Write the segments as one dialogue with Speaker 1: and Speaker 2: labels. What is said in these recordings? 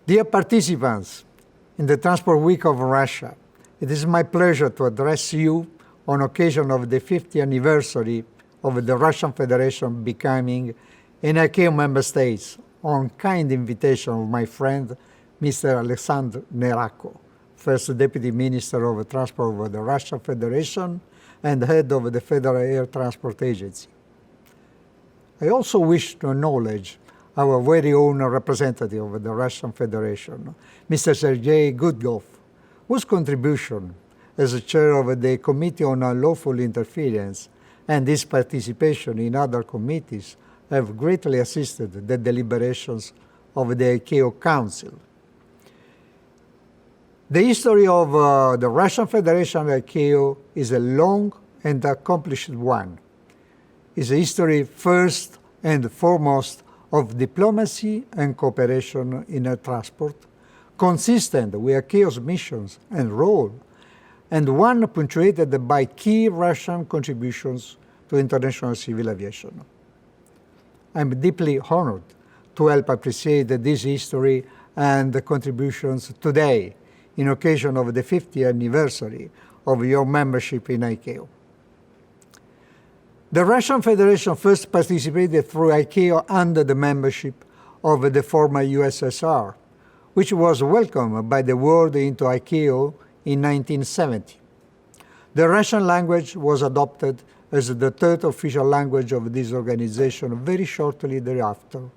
Speaker 1: Dear participants in the Transport Week of Russia, it is my pleasure to address you on occasion of the 50th anniversary of the Russian Federation becoming an ICAO member state on kind invitation of my friend, Mr. Alexander Nerako, First Deputy Minister of Transport of the Russian Federation and head of the Federal Air Transport Agency. I also wish to acknowledge our very own representative of the Russian Federation, Mr. Sergei Gudkov, whose contribution as the chair of the Committee on Unlawful Interference and his participation in other committees have greatly assisted the deliberations of the ICAO Council. The history of the Russian Federation and ICAO is a long and accomplished one. It's a history first and foremost of diplomacy and cooperation in air transport, consistent with ICAO's missions and role, and one punctuated by key Russian contributions to international civil aviation. I'm deeply honored to help appreciate this history and the contributions today in occasion of the 50th anniversary of your membership in ICAO. The Russian Federation first participated through ICAO under the membership of the former USSR, which was welcomed by the world into ICAO in 1970. The Russian language was adopted as the third official language of this organization very shortly thereafter,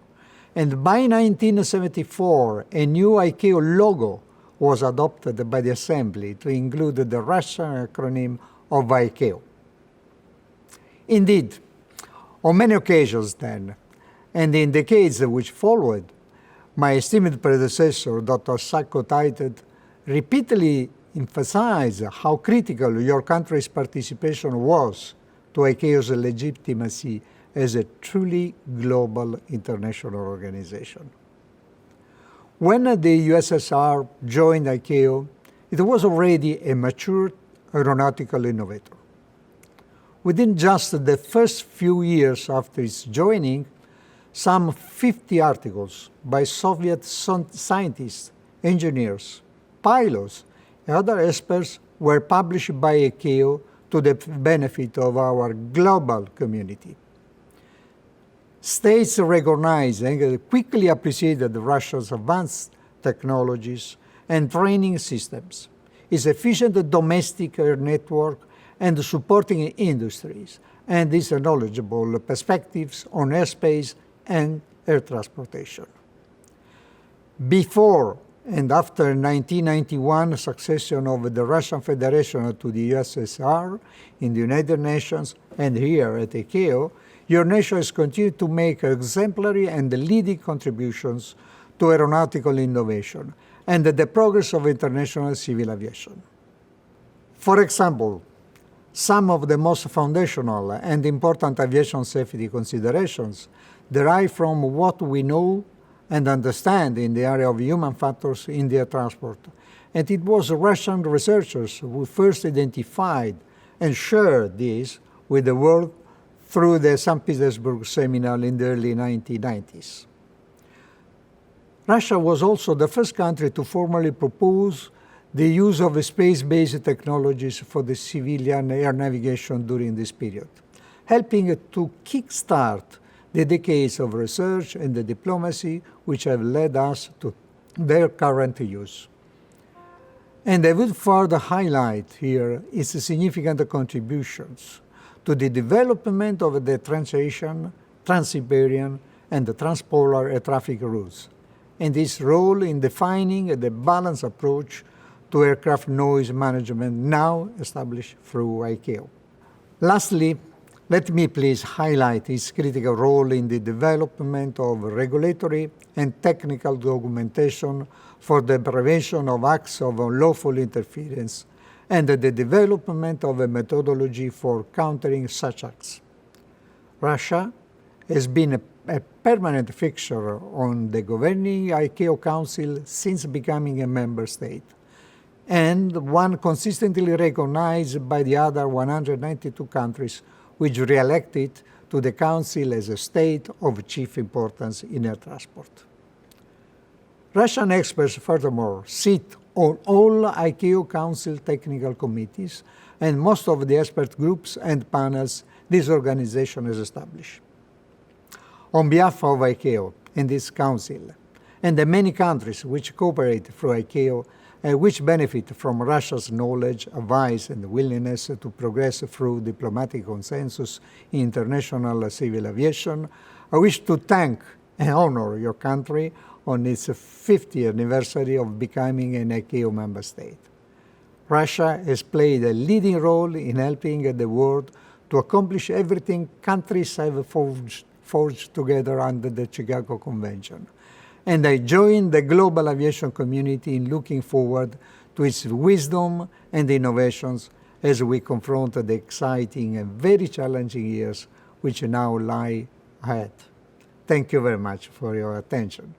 Speaker 1: and by 1974 a new ICAO logo was adopted by the Assembly to include the Russian acronym of ICAO. Indeed, on many occasions then, and in decades which followed, my esteemed predecessor, Dr. Sacco Taited, repeatedly emphasized how critical your country's participation was to ICAO's legitimacy as a truly global international organization. When the USSR joined ICAO, it was already a mature aeronautical innovator. Within just the first few years after its joining, some 50 articles by Soviet scientists, engineers, pilots, and other experts were published by ICAO to the benefit of our global community. States recognized and quickly appreciated Russia's advanced technologies and training systems, its efficient domestic air network and supporting industries, and its knowledgeable perspectives on airspace and air transportation. Before and after 1991 succession of the Russian Federation to the USSR in the United Nations and here at ICAO, your nation has continued to make exemplary and leading contributions to aeronautical innovation and the progress of international civil aviation. For example, some of the most foundational and important aviation safety considerations derive from what we know and understand in the area of human factors in the air transport, and it was Russian researchers who first identified and shared this with the world through the St. Petersburg seminar in the early 1990s. Russia was also the first country to formally propose the use of space-based technologies for the civilian air navigation during this period, helping to kickstart the decades of research and the diplomacy which have led us to their current use. And I would further highlight here its significant contributions to the development of the Trans-Asian, Trans-Siberian, and the Transpolar air traffic routes, and its role in defining the balanced approach to aircraft noise management now established through ICAO. Lastly, let me please highlight its critical role in the development of regulatory and technical documentation for the prevention of acts of unlawful interference and the development of a methodology for countering such acts. Russia has been a permanent fixture on the governing ICAO Council since becoming a member state, and one consistently recognized by the other 192 countries which re-elected to the Council as a state of chief importance in air transport. Russian experts, furthermore, sit on all ICAO Council technical committees and most of the expert groups and panels this organization has established. On behalf of ICAO and this Council, and the many countries which cooperate through ICAO and which benefit from Russia's knowledge, advice, and willingness to progress through diplomatic consensus in international civil aviation, I wish to thank and honor your country on its 50th anniversary of becoming an ICAO member state. Russia has played a leading role in helping the world to accomplish everything countries have forged together under the Chicago Convention. And I join the global aviation community in looking forward to its wisdom and innovations as we confront the exciting and very challenging years which now lie ahead. Thank you very much for your attention.